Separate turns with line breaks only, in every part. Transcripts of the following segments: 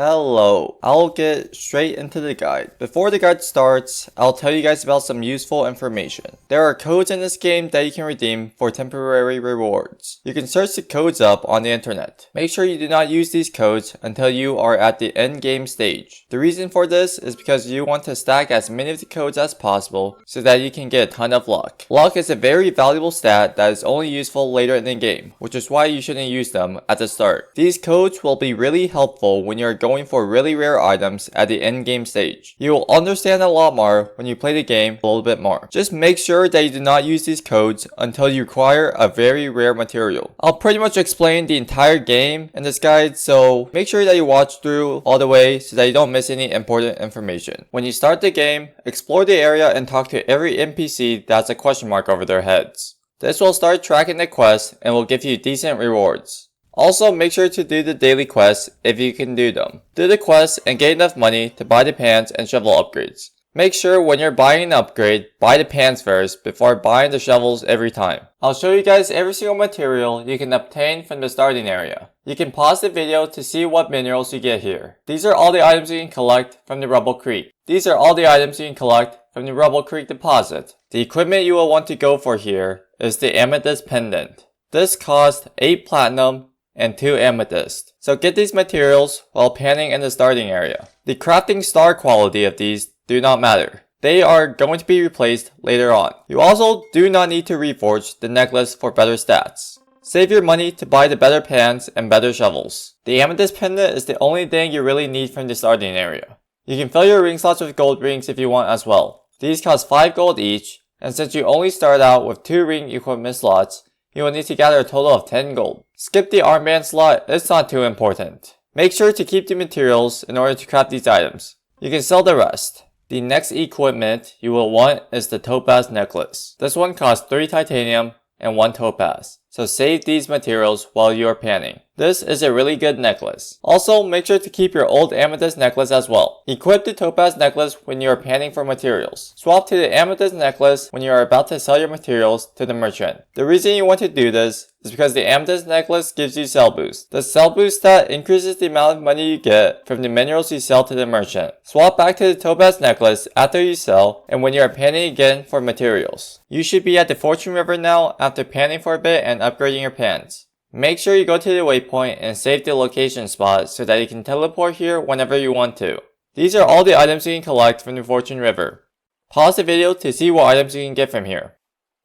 Hello, I'll get straight into the guide. Before the guide starts, I'll tell you guys about some useful information. There are codes in this game that you can redeem for temporary rewards. You can search the codes up on the internet. Make sure you do not use these codes until you are at the end game stage. The reason for this is because you want to stack as many of the codes as possible so that you can get a ton of luck. Luck is a very valuable stat that is only useful later in the game, which is why you shouldn't use them at the start. These codes will be really helpful when you're going for really rare items at the end game stage. You will understand a lot more when you play the game a little bit more. Just make sure that you do not use these codes until you acquire a very rare material. I'll pretty much explain the entire game in this guide, so make sure that you watch through all the way so that you don't miss any important information. When you start the game, explore the area and talk to every NPC that's a question mark over their heads. This will start tracking the quests and will give you decent rewards. Also, make sure to do the daily quests if you can do them. Do the quests and get enough money to buy the pans and shovel upgrades. Make sure when you're buying an upgrade, buy the pans first before buying the shovels every time. I'll show you guys every single material you can obtain from the starting area. You can pause the video to see what minerals you get here. These are all the items you can collect from the Rubble Creek. These are all the items you can collect from the Rubble Creek deposit. The equipment you will want to go for here is the amethyst pendant. This costs 8 platinum and 2 amethyst. So get these materials while panning in the starting area. The crafting star quality of these do not matter. They are going to be replaced later on. You also do not need to reforge the necklace for better stats. Save your money to buy the better pans and better shovels. The amethyst pendant is the only thing you really need from the starting area. You can fill your ring slots with gold rings if you want as well. These cost 5 gold each, and since you only start out with 2 ring equipment slots, you will need to gather a total of 10 gold. Skip the armband slot, it's not too important. Make sure to keep the materials in order to craft these items. You can sell the rest. The next equipment you will want is the topaz necklace. This one costs 3 titanium and 1 topaz. So save these materials while you are panning. This is a really good necklace. Also, make sure to keep your old amethyst necklace as well. Equip the topaz necklace when you are panning for materials. Swap to the amethyst necklace when you are about to sell your materials to the merchant. The reason you want to do this is because the amethyst necklace gives you sell boost. The sell boost stat increases the amount of money you get from the minerals you sell to the merchant. Swap back to the topaz necklace after you sell and when you are panning again for materials. You should be at the Fortune River now after panning for a bit and upgrading your pans. Make sure you go to the waypoint and save the location spot so that you can teleport here whenever you want to. These are all the items you can collect from the Fortune River. Pause the video to see what items you can get from here.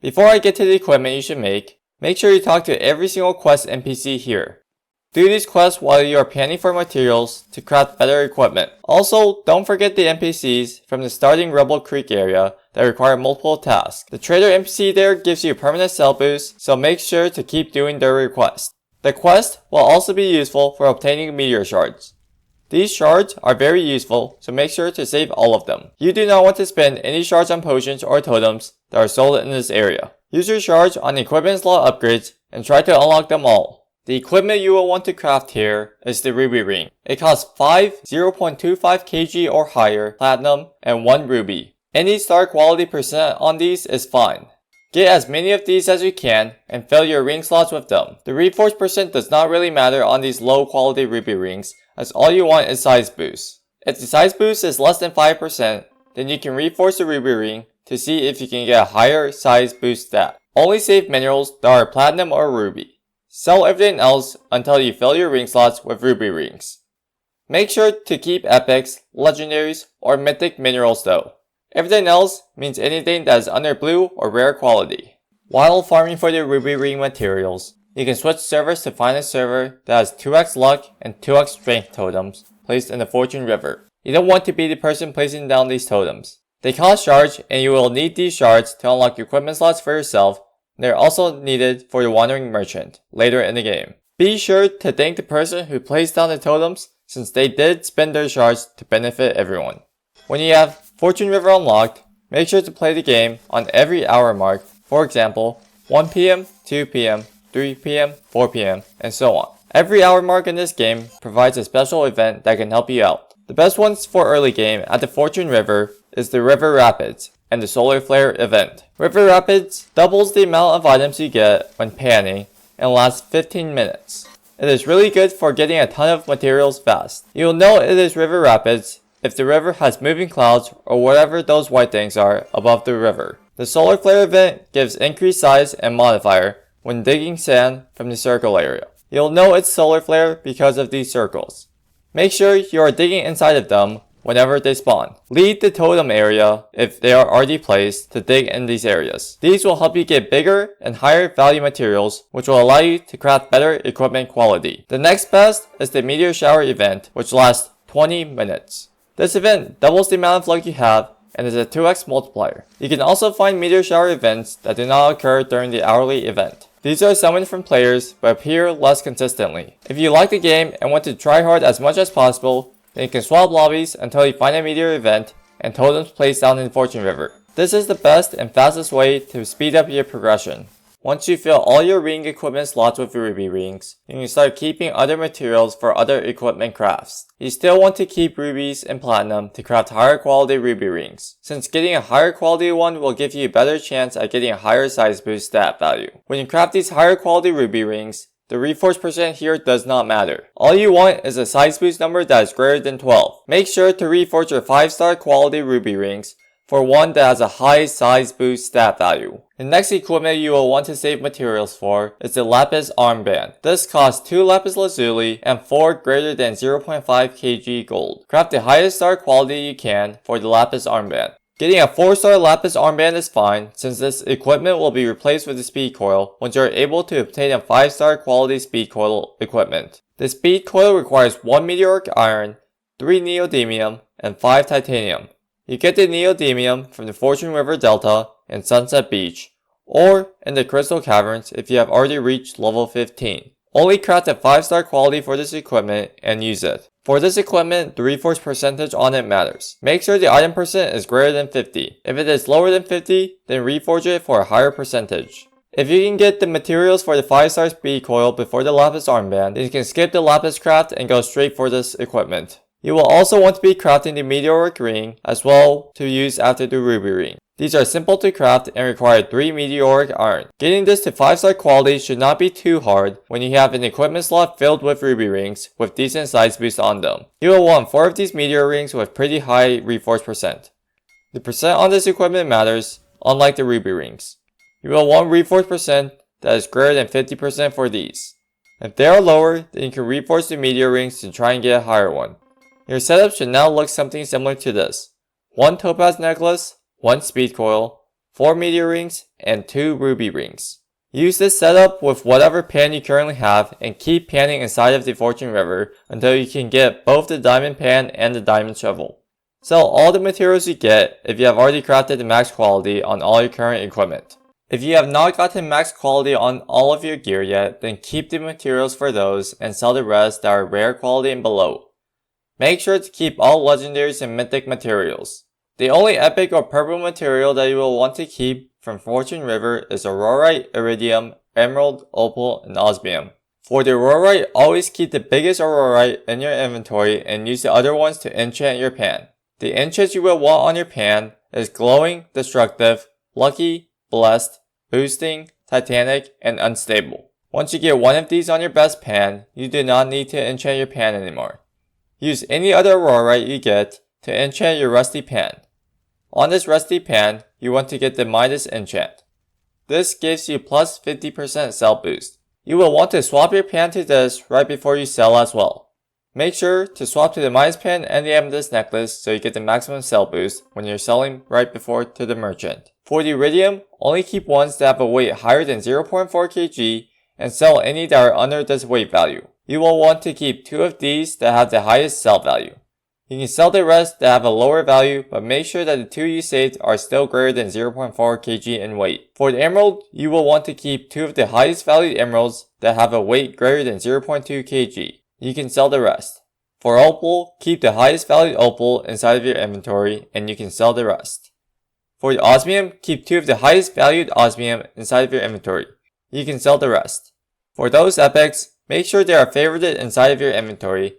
Before I get to the equipment you should make sure you talk to every single quest NPC here. Do these quests while you are panning for materials to craft better equipment. Also, don't forget the NPCs from the starting Rubble Creek area that require multiple tasks. The trader NPC there gives you a permanent sell boost, so make sure to keep doing their requests. The quest will also be useful for obtaining Meteor Shards. These shards are very useful, so make sure to save all of them. You do not want to spend any shards on potions or totems that are sold in this area. Use your shards on equipment slot upgrades and try to unlock them all. The equipment you will want to craft here is the Ruby Ring. It costs 5 0.25 kg or higher platinum and 1 ruby. Any star quality percent on these is fine. Get as many of these as you can and fill your ring slots with them. The reforge percent does not really matter on these low quality ruby rings as all you want is size boost. If the size boost is less than 5%, then you can reforge the ruby ring to see if you can get a higher size boost stat. Only save minerals that are platinum or ruby. Sell everything else until you fill your ring slots with ruby rings. Make sure to keep epics, legendaries, or mythic minerals though. Everything else means anything that is under blue or rare quality. While farming for the ruby ring materials, you can switch servers to find a server that has 2x luck and 2x strength totems placed in the Fortune River. You don't want to be the person placing down these totems. They cost shards and you will need these shards to unlock equipment slots for yourself. They are also needed for the wandering merchant later in the game. Be sure to thank the person who placed down the totems since they did spend their shards to benefit everyone. When you have Fortune River unlocked, make sure to play the game on every hour mark, for example 1 PM, 2 PM, 3 PM, 4 PM, and so on. Every hour mark in this game provides a special event that can help you out. The best ones for early game at the Fortune River is the River Rapids and the Solar Flare event. River Rapids doubles the amount of items you get when panning and lasts 15 minutes. It is really good for getting a ton of materials fast. You will know it is river rapids if the river has moving clouds or whatever those white things are above the river. The solar flare event gives increased size and modifier when digging sand from the circle area. You'll know it's solar flare because of these circles. Make sure you are digging inside of them whenever they spawn. Leave the totem area, if they are already placed, to dig in these areas. These will help you get bigger and higher value materials, which will allow you to craft better equipment quality. The next best is the Meteor Shower event, which lasts 20 minutes. This event doubles the amount of luck you have and is a 2x multiplier. You can also find Meteor Shower events that do not occur during the hourly event. These are summoned from players but appear less consistently. If you like the game and want to try hard as much as possible, then you can swap lobbies until you find a meteor event and totems placed down in Fortune River. This is the best and fastest way to speed up your progression. Once you fill all your ring equipment slots with ruby rings, you can start keeping other materials for other equipment crafts. You still want to keep rubies and platinum to craft higher quality ruby rings, since getting a higher quality one will give you a better chance at getting a higher size boost stat value. When you craft these higher quality ruby rings, the reforce percent here does not matter. All you want is a size boost number that is greater than 12. Make sure to reforge your 5-star quality ruby rings for one that has a high size boost stat value. The next equipment you will want to save materials for is the lapis armband. This costs 2 lapis lazuli and 4 greater than 0.5 kg gold. Craft the highest star quality you can for the lapis armband. Getting a 4-star lapis armband is fine, since this equipment will be replaced with the speed coil once you are able to obtain a 5-star quality speed coil equipment. The speed coil requires 1 meteoric iron, 3 neodymium, and 5 titanium. You get the neodymium from the Fortune River Delta and Sunset Beach, or in the Crystal Caverns if you have already reached level 15. Only craft a 5-star quality for this equipment and use it. For this equipment, the reforce percentage on it matters. Make sure the item percent is greater than 50. If it is lower than 50, then reforge it for a higher percentage. If you can get the materials for the 5-star speed coil before the lapis armband, then you can skip the lapis craft and go straight for this equipment. You will also want to be crafting the meteoric ring as well to use after the ruby ring. These are simple to craft and require 3 meteoric iron. Getting this to 5-star quality should not be too hard when you have an equipment slot filled with ruby rings with decent size boost on them. You will want 4 of these meteor rings with pretty high reforce percent. The percent on this equipment matters, unlike the ruby rings. You will want reforce percent that is greater than 50% for these. If they are lower, then you can reforce the meteor rings to try and get a higher one. Your setup should now look something similar to this. 1 topaz necklace, 1 speed coil, 4 meteor rings, and 2 ruby rings. Use this setup with whatever pan you currently have and keep panning inside of the Fortune River until you can get both the diamond pan and the diamond shovel. Sell all the materials you get if you have already crafted the max quality on all your current equipment. If you have not gotten max quality on all of your gear yet, then keep the materials for those and sell the rest that are rare quality and below. Make sure to keep all legendaries and mythic materials. The only epic or purple material that you will want to keep from Fortune River is aurorite, iridium, emerald, opal, and osmium. For the aurorite, always keep the biggest aurorite in your inventory and use the other ones to enchant your pan. The enchants you will want on your pan is glowing, destructive, lucky, blessed, boosting, titanic, and unstable. Once you get one of these on your best pan, you do not need to enchant your pan anymore. Use any other aurorite you get to enchant your rusty pan. On this rusty pan, you want to get the Midas enchant. This gives you plus 50% sell boost. You will want to swap your pan to this right before you sell as well. Make sure to swap to the Midas pan and the amethyst necklace so you get the maximum sell boost when you're selling right before to the merchant. For the iridium, only keep ones that have a weight higher than 0.4 kg and sell any that are under this weight value. You will want to keep 2 of these that have the highest sell value. You can sell the rest that have a lower value, but make sure that the 2 you saved are still greater than 0.4 kg in weight. For the emerald, you will want to keep 2 of the highest valued emeralds that have a weight greater than 0.2 kg. You can sell the rest. For opal, keep the highest valued opal inside of your inventory and you can sell the rest. For the osmium, keep 2 of the highest valued osmium inside of your inventory. You can sell the rest. For those epics, make sure they are favorited inside of your inventory.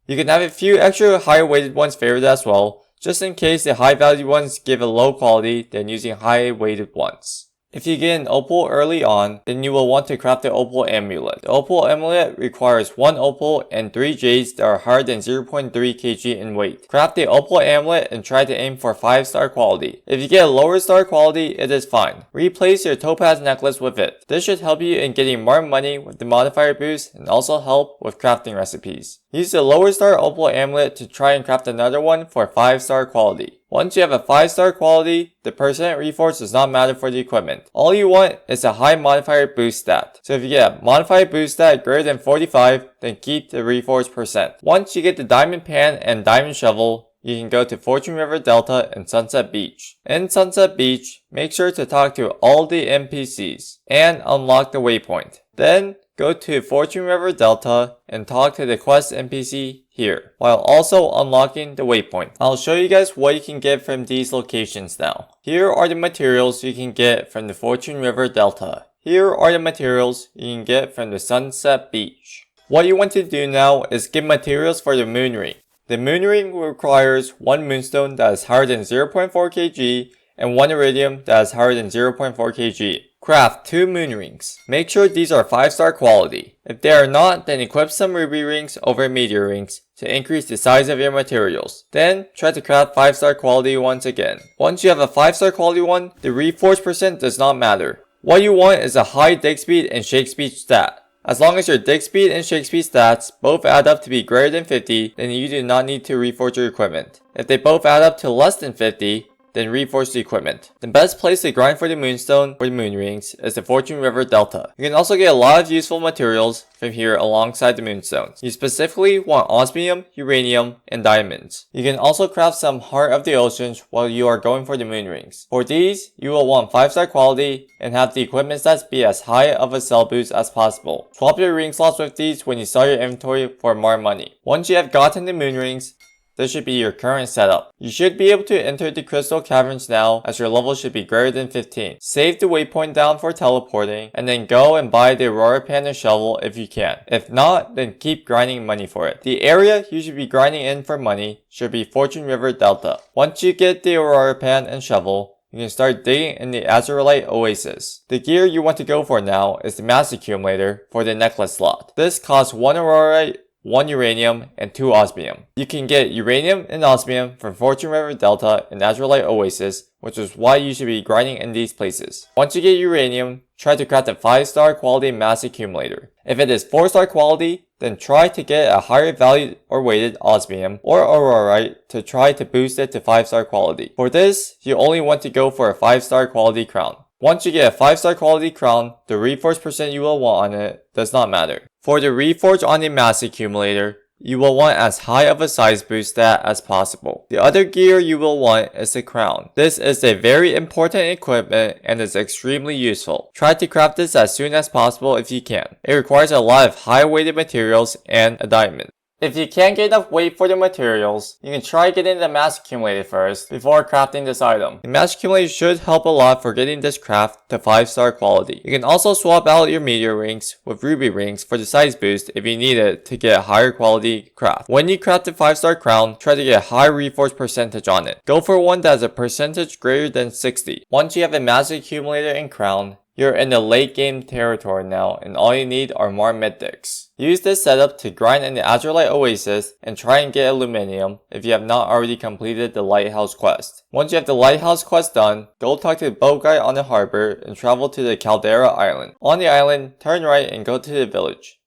You can have a few extra higher weighted ones favorited as well, just in case the high valued ones give a low quality than using high weighted ones. If you get an opal early on, then you will want to craft the opal amulet. The opal amulet requires 1 opal and 3 jades that are higher than 0.3 kg in weight. Craft the opal amulet and try to aim for 5-star quality. If you get a lower star quality, it is fine. Replace your topaz necklace with it. This should help you in getting more money with the modifier boost and also help with crafting recipes. Use the lower star opal amulet to try and craft another one for 5-star quality. Once you have a 5-star quality, the percent reforge does not matter for the equipment. All you want is a high modifier boost stat. So if you get a modifier boost stat greater than 45, then keep the reforge percent. Once you get the diamond pan and diamond shovel, you can go to Fortune River Delta and Sunset Beach. In Sunset Beach, make sure to talk to all the NPCs and unlock the waypoint. Then, go to Fortune River Delta and talk to the quest NPC here, while also unlocking the waypoint. I'll show you guys what you can get from these locations now. Here are the materials you can get from the Fortune River Delta. Here are the materials you can get from the Sunset Beach. What you want to do now is get materials for the moon ring. The moon ring requires 1 moonstone that is higher than 0.4 kg and 1 iridium that is higher than 0.4 kg. Craft 2 moon rings. Make sure these are 5-star quality. If they are not, then equip some ruby rings over meteor rings to increase the size of your materials. Then try to craft 5-star quality ones again. Once you have a 5-star quality one, the reforge percent does not matter. What you want is a high dig speed and shake speed stat. As long as your dig speed and shake speed stats both add up to be greater than 50, then you do not need to reforge your equipment. If they both add up to less than 50, then reforge the equipment. The best place to grind for the moonstone or the moon rings is the Fortune River Delta. You can also get a lot of useful materials from here alongside the moonstones. You specifically want osmium, uranium, and diamonds. You can also craft some Heart of the Oceans while you are going for the moon rings. For these, you will want 5-star quality and have the equipment stats be as high of a sell boost as possible. Swap your ring slots with these when you sell your inventory for more money. Once you have gotten the moon rings, this should be your current setup. You should be able to enter the crystal caverns now as your level should be greater than 15. Save the waypoint down for teleporting and then go and buy the aurora pan and shovel if you can. If not, then keep grinding money for it. The area you should be grinding in for money should be Fortune River Delta. Once you get the aurora pan and shovel, you can start digging in the Azurite Oasis. The gear you want to go for now is the mass accumulator for the necklace slot. This costs 1 aurorite, 1 uranium, and 2 osmium. You can get uranium and osmium from Fortune River Delta and Azurite Oasis, which is why you should be grinding in these places. Once you get uranium, try to craft a 5-star quality mass accumulator. If it is 4-star quality, then try to get a higher valued or weighted osmium or aurorite to try to boost it to 5-star quality. For this, you only want to go for a 5-star quality crown. Once you get a 5-star quality crown, the reforge percent you will want on it does not matter. For the reforge on the mass accumulator, you will want as high of a size boost stat as possible. The other gear you will want is the crown. This is a very important equipment and is extremely useful. Try to craft this as soon as possible if you can. It requires a lot of high weighted materials and a diamond. If you can't get enough weight for the materials, you can try getting the mass accumulator first before crafting this item. The mass accumulator should help a lot for getting this craft to 5-star quality. You can also swap out your meteor rings with ruby rings for the size boost if you need it to get a higher quality craft. When you craft the 5-star crown, try to get a high reforge percentage on it. Go for one that has a percentage greater than 60. Once you have a mass accumulator and crown, you're in the late game territory now and all you need are more mythics. Use this setup to grind in the Azurite Oasis and try and get aluminium if you have not already completed the lighthouse quest. Once you have the lighthouse quest done, go talk to the boat guy on the harbor and travel to the Caldera Island. On the island, turn right and go to the village.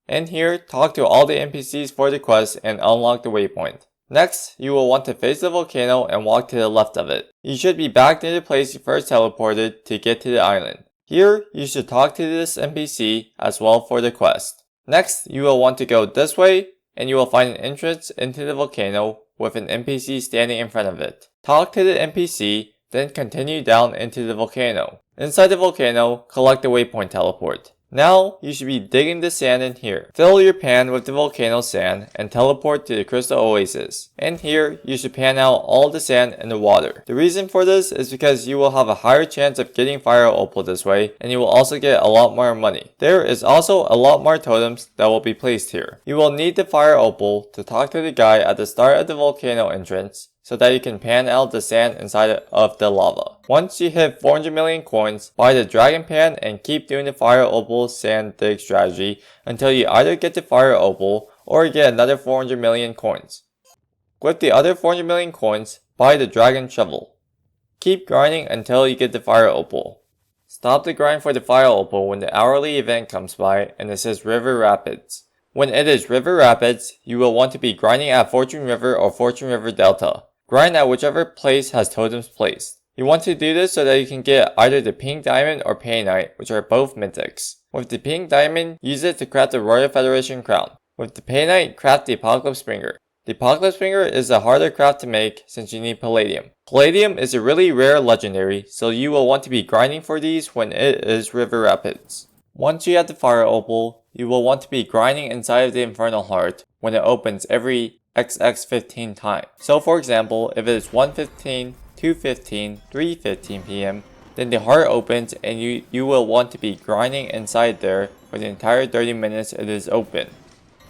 In here, talk to all the NPCs for the quest and unlock the waypoint. Next, you will want to face the volcano and walk to the left of it. You should be back near the place you first teleported to get to the island. Here, you should talk to this NPC as well for the quest. Next, you will want to go this way and you will find an entrance into the volcano with an NPC standing in front of it. Talk to the NPC, then continue down into the volcano. Inside the volcano, collect the waypoint teleport. Now, you should be digging the sand in here. Fill your pan with the volcano sand and teleport to the crystal oasis. In here, you should pan out all the sand in the water. The reason for this is because you will have a higher chance of getting fire opal this way, and you will also get a lot more money. There is also a lot more totems that will be placed here. You will need the fire opal to talk to the guy at the start of the volcano entrance, so that you can pan out the sand inside of the lava. Once you hit 400 million coins, buy the dragon pan and keep doing the fire opal sand dig strategy until you either get the fire opal or get another 400 million coins. With the other 400 million coins, buy the dragon shovel. Keep grinding until you get the fire opal. Stop the grind for the fire opal when the hourly event comes by and it says River Rapids. When it is River Rapids, you will want to be grinding at Fortune River or Fortune River Delta. Grind at whichever place has totems placed. You want to do this so that you can get either the pink diamond or painite, which are both mythics. With the pink diamond, use it to craft the Royal Federation crown. With the painite, craft the Apocalypse Springer. The Apocalypse Springer is a harder craft to make since you need palladium. Palladium is a really rare legendary, so you will want to be grinding for these when it is River Rapids. Once you have the fire opal, you will want to be grinding inside of the Infernal Heart when it opens every XX15 time. So for example, if it is 1:15, 2:15, 3:15 PM, then the heart opens and you will want to be grinding inside there for the entire 30 minutes it is open.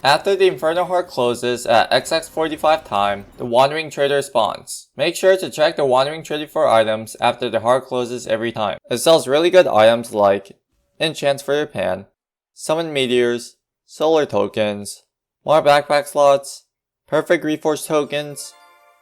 After the Infernal Heart closes at XX45 time, the Wandering Trader spawns. Make sure to check the Wandering Trader for items after the heart closes every time. It sells really good items like Enchants for your pan, Summon Meteors, Solar Tokens, more backpack slots, Perfect Reforged tokens,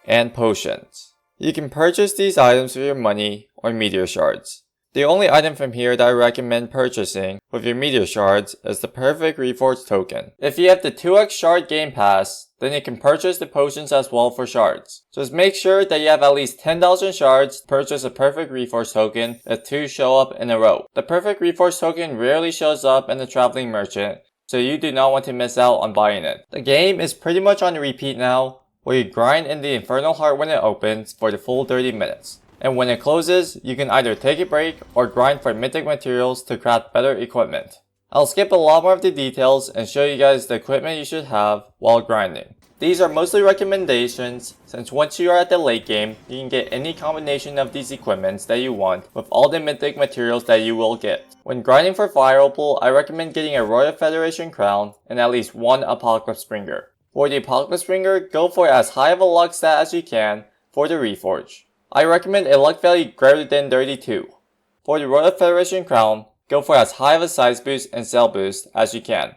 and potions. You can purchase these items with your money or Meteor Shards. The only item from here that I recommend purchasing with your Meteor Shards is the Perfect Reforged token. If you have the 2x Shard Game Pass, then you can purchase the potions as well for shards. Just make sure that you have at least 10,000 shards to purchase a Perfect Reforged token if 2 show up in a row. The Perfect Reforged token rarely shows up in the Traveling Merchant, so you do not want to miss out on buying it. The game is pretty much on repeat now, where you grind in the Infernal Heart when it opens for the full 30 minutes. And when it closes, you can either take a break or grind for mythic materials to craft better equipment. I'll skip a lot more of the details and show you guys the equipment you should have while grinding. These are mostly recommendations, since once you are at the late game, you can get any combination of these equipments that you want with all the mythic materials that you will get. When grinding for Fire Opal, I recommend getting a Royal Federation crown and at least one Apocalypse Springer. For the Apocalypse Springer, go for as high of a luck stat as you can for the Reforge. I recommend a luck value greater than 32. For the Royal Federation crown, go for as high of a size boost and sell boost as you can.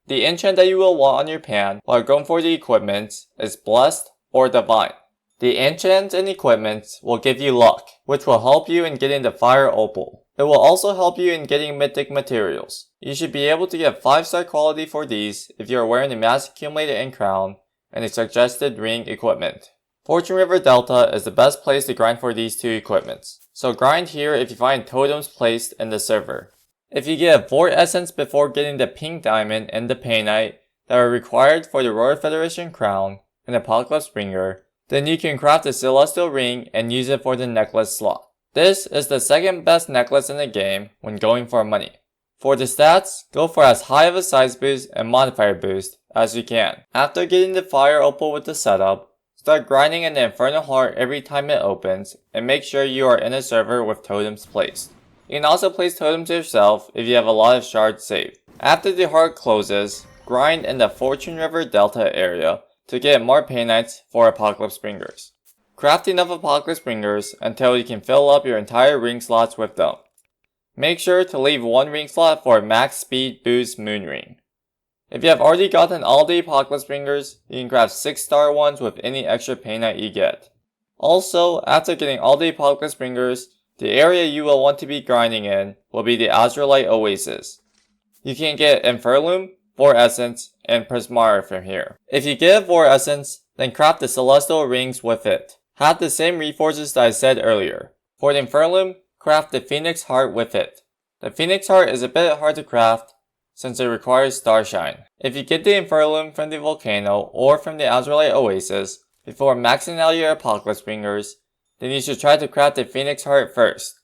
The enchant that you will want on your pan while going for the equipment is Blessed or Divine. The enchants and equipment will give you luck, which will help you in getting the Fire Opal. It will also help you in getting mythic materials. You should be able to get 5-star quality for these if you are wearing the Mass Accumulator and crown and the suggested ring equipment. Fortune River Delta is the best place to grind for these two equipments, so grind here if you find totems placed in the server. If you get a Vortex Essence before getting the pink diamond and the painite that are required for the Royal Federation crown and Apocalypse Springer, then you can craft a Celestial Ring and use it for the necklace slot. This is the second best necklace in the game when going for money. For the stats, go for as high of a size boost and modifier boost as you can. After getting the Fire Opal with the setup, start grinding in the Infernal Heart every time it opens, and make sure you are in a server with totems placed. You can also place totems yourself if you have a lot of shards saved. After the heart closes, grind in the Fortune River Delta area to get more painites for Apocalypse Springers. Craft enough Apocalypse Springers until you can fill up your entire ring slots with them. Make sure to leave one ring slot for max speed boost moon ring. If you have already gotten all the Apocalypse Springers, you can craft 6-star ones with any extra painite you get. Also, after getting all the Apocalypse Springers, the area you will want to be grinding in will be the Azurite Oasis. You can get Flarebloom, Vortex Essence, and Prismara from here. If you get a Vortex Essence, then craft the Celestial Rings with it. Have the same reforges that I said earlier. For the Flarebloom, craft the Phoenix Heart with it. The Phoenix Heart is a bit hard to craft, since it requires Starshine. If you get the Flarebloom from the volcano or from the Azurite Oasis before maxing out your Apocalypse Springers, then you should try to craft the Phoenix Heart first.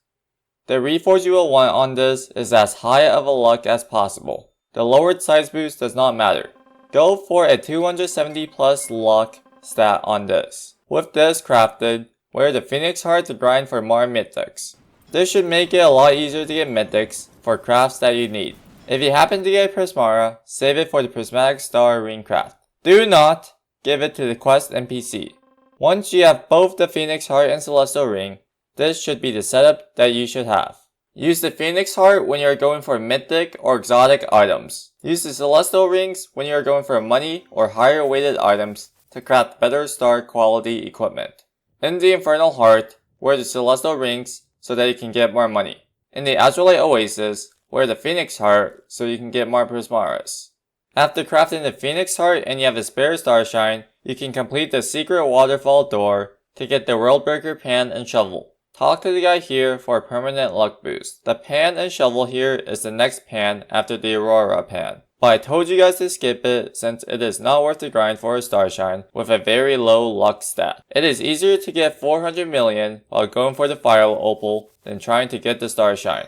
The reforge you will want on this is as high of a luck as possible. The lowered size boost does not matter. Go for a 270 plus luck stat on this. With this crafted, wear the Phoenix Heart to grind for more mythics. This should make it a lot easier to get mythics for crafts that you need. If you happen to get Prismara, save it for the Prismatic Star Ring craft. Do not give it to the Quest NPC. Once you have both the Phoenix Heart and Celestial Ring, this should be the setup that you should have. Use the Phoenix Heart when you are going for mythic or exotic items. Use the Celestial Rings when you are going for money or higher weighted items to craft better star quality equipment. In the Infernal Heart, wear the Celestial Rings so that you can get more money. In the Azurite Oasis, wear the Phoenix Heart so you can get more Prismaras. After crafting the Phoenix Heart and you have a spare Starshine, you can complete the Secret Waterfall door to get the Worldbreaker Pan and Shovel. Talk to the guy here for a permanent luck boost. The pan and shovel here is the next pan after the Aurora pan. But I told you guys to skip it since it is not worth the grind for a Starshine with a very low luck stat. It is easier to get 400 million while going for the Fire Opal than trying to get the Starshine.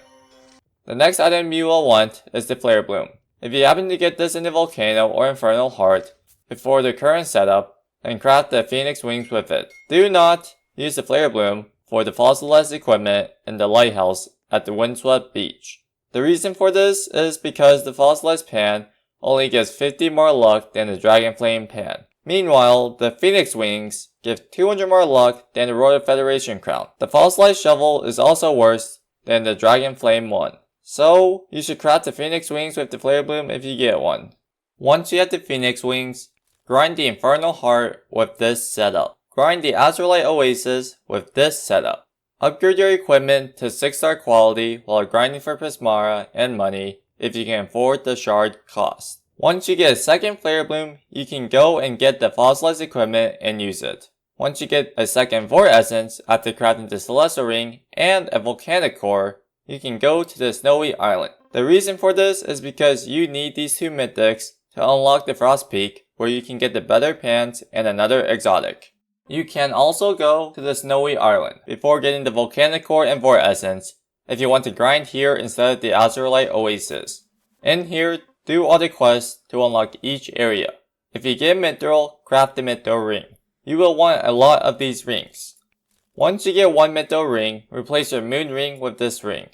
The next item you will want is the Flarebloom. If you happen to get this in the Volcano or Infernal Heart before the current setup, then craft the Phoenix Wings with it. Do not use the Flarebloom for the fossilized equipment in the lighthouse at the windswept beach. The reason for this is because the fossilized pan only gives 50 more luck than the Dragon Flame pan. Meanwhile, the Phoenix Wings give 200 more luck than the Royal Federation crown. The fossilized shovel is also worse than the Dragon Flame one. So, you should craft the Phoenix Wings with the Flarebloom if you get one. Once you have the Phoenix Wings, grind the Infernal Heart with this setup. Grind the Azurite Oasis with this setup. Upgrade your equipment to 6-star quality while grinding for Prismara and money if you can afford the shard cost. Once you get a second Flarebloom, you can go and get the fossilized equipment and use it. Once you get a second Vortex Essence after crafting the Celestial Ring and a Volcanic Core, you can go to the Snowy Island. The reason for this is because you need these two mythics to unlock the Frost Peak where you can get the better pants and another exotic. You can also go to the Snowy Island before getting the Volcanic Core and Vortex Essence if you want to grind here instead of the Azurite Oasis. In here, do all the quests to unlock each area. If you get Mithril, craft the Mithril Ring. You will want a lot of these rings. Once you get one Mithril Ring, replace your Moon Ring with this ring.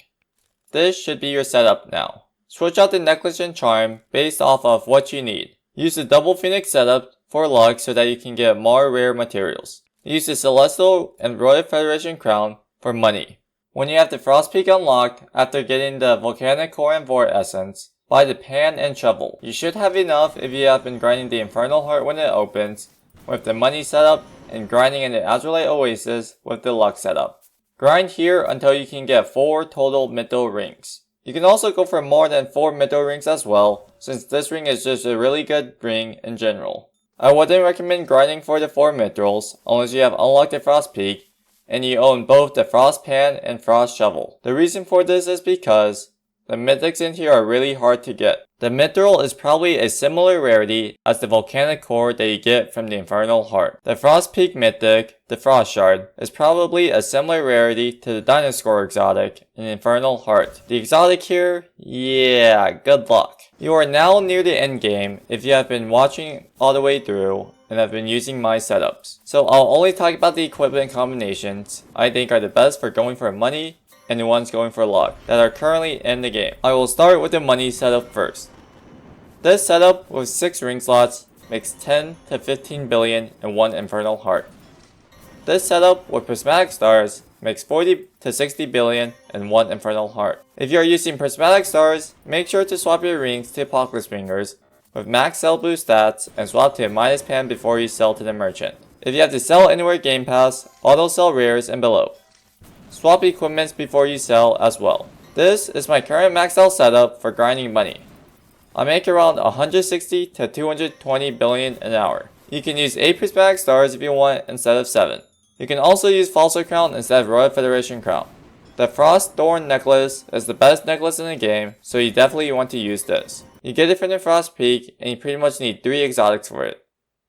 This should be your setup now. Switch out the necklace and charm based off of what you need. Use the double Phoenix setup for luck so that you can get more rare materials. Use the Celestial and Royal Federation crown for money. When you have the Frost Peak unlocked after getting the Volcanic Core and Vortex Essence, buy the pan and shovel. You should have enough if you have been grinding the Infernal Heart when it opens with the money setup and grinding in the Azurite Oasis with the luck setup. Grind here until you can get 4 total Mithril Rings. You can also go for more than 4 Mithril Rings as well, since this ring is just a really good ring in general. I wouldn't recommend grinding for the 4 Mithrils unless you have unlocked the Frost Peak and you own both the Frost Pan and Frost Shovel. The reason for this is because the mythics in here are really hard to get. The Mithril is probably a similar rarity as the Volcanic Core that you get from the Infernal Heart. The Frost Peak Mythic, the Frost Shard, is probably a similar rarity to the Dinosaur exotic in Infernal Heart. The exotic here, yeah, good luck. You are now near the end game if you have been watching all the way through and have been using my setups. So I'll only talk about the equipment combinations I think are the best for going for money and the ones going for luck that are currently in the game. I will start with the money setup first. This setup with 6 ring slots makes 10 to 15 billion in one Infernal Heart. This setup with prismatic stars makes 40 to 60 billion in one Infernal Heart. If you are using prismatic stars, make sure to swap your rings to Apocalypse Ringers with max sell boost stats and swap to a minus pan before you sell to the merchant. If you have the Sell Anywhere Game Pass, auto sell rares and below. Swap equipments before you sell as well. This is my current max sell setup for grinding money. I make around 160 to 220 billion an hour. You can use 8 prismatic stars if you want instead of 7. You can also use Falso Crown instead of Royal Federation Crown. The Frost Thorn necklace is the best necklace in the game, so you definitely want to use this. You get it from the Frost Peak and you pretty much need 3 exotics for it.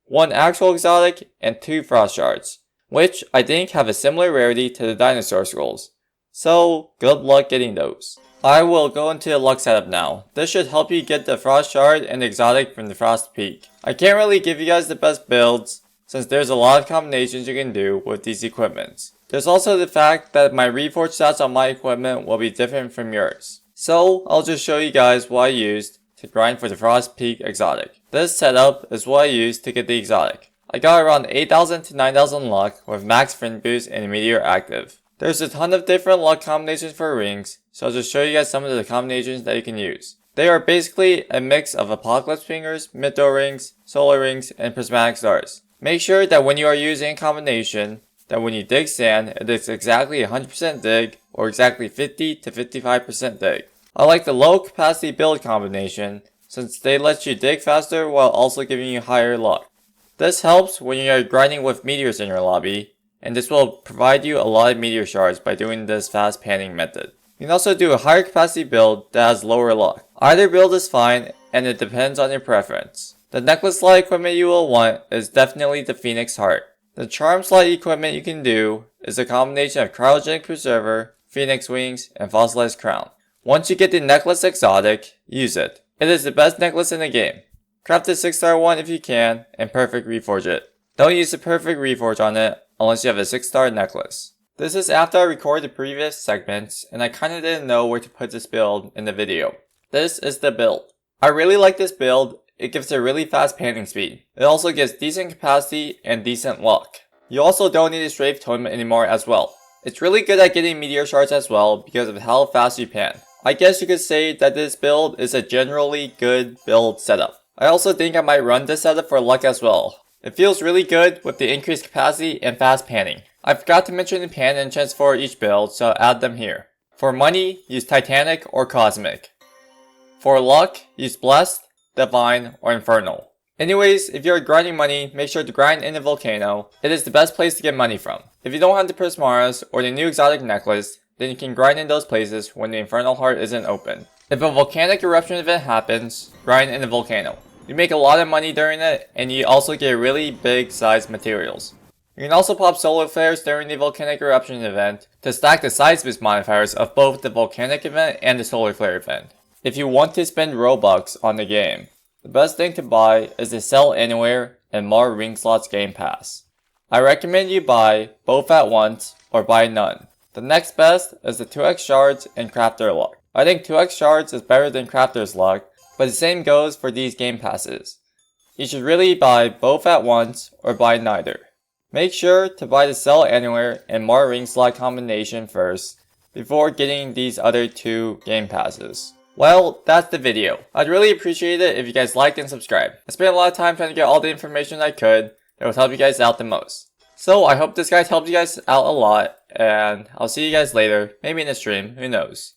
1 actual exotic and 2 Frost Shards, which I think have a similar rarity to the Dinosaur Scrolls. So, good luck getting those. I will go into the luck setup now. This should help you get the Frost Shard and the exotic from the Frost Peak. I can't really give you guys the best builds, since there's a lot of combinations you can do with these equipments. There's also the fact that my reforged stats on my equipment will be different from yours. So, I'll just show you guys what I used to grind for the Frost Peak exotic. This setup is what I used to get the exotic. I got around 8,000 to 9,000 luck with max fin boost and Meteor active. There's a ton of different luck combinations for rings, so I'll just show you guys some of the combinations that you can use. They are basically a mix of Apocalypse Fingers, Mythic Rings, Solar Rings, and Prismatic Stars. Make sure that when you are using a combination, that when you dig sand, it is exactly 100% dig or exactly 50 to 55% dig. I like the low capacity build combination since they let you dig faster while also giving you higher luck. This helps when you are grinding with meteors in your lobby, and this will provide you a lot of meteor shards by doing this fast panning method. You can also do a higher capacity build that has lower luck. Either build is fine, and it depends on your preference. The necklace slot equipment you will want is definitely the Phoenix Heart. The charm slot equipment you can do is a combination of Cryogenic Preserver, Phoenix Wings, and Fossilized Crown. Once you get the necklace exotic, use it. It is the best necklace in the game. Craft the 6-star one if you can, and perfect reforge it. Don't use the perfect reforge on it unless you have a 6-star necklace. This is after I recorded the previous segments, and I kinda didn't know where to put this build in the video. This is the build. I really like this build. It gives a really fast panning speed. It also gives decent capacity and decent luck. You also don't need a strafe totem anymore as well. It's really good at getting meteor shards as well because of how fast you pan. I guess you could say that this build is a generally good build setup. I also think I might run this setup for luck as well. It feels really good with the increased capacity and fast panning. I forgot to mention the pan enchants for each build, so I'll add them here. For money, use Titanic or Cosmic. For luck, use Blessed, Divine, or Infernal. Anyways, if you're grinding money, make sure to grind in the volcano. It is the best place to get money from. If you don't have the Prismaras or the new exotic necklace, then you can grind in those places when the Infernal Heart isn't open. If a volcanic eruption event happens, grind in the volcano. You make a lot of money during it, and you also get really big sized materials. You can also pop solar flares during the volcanic eruption event to stack the size boost modifiers of both the volcanic event and the solar flare event. If you want to spend Robux on the game, the best thing to buy is the Sell Anywhere and more Ring Slots Game Pass. I recommend you buy both at once or buy none. The next best is the 2x Shards and Crafter Luck. I think 2x Shards is better than Crafter's Luck, but the same goes for these Game Passes. You should really buy both at once or buy neither. Make sure to buy the Sell Anywhere and more Ring Slot combination first before getting these other two Game Passes. Well, that's the video. I'd really appreciate it if you guys liked and subscribed. I spent a lot of time trying to get all the information I could that would help you guys out the most. So I hope this guide helped you guys out a lot, and I'll see you guys later, maybe in a stream, who knows.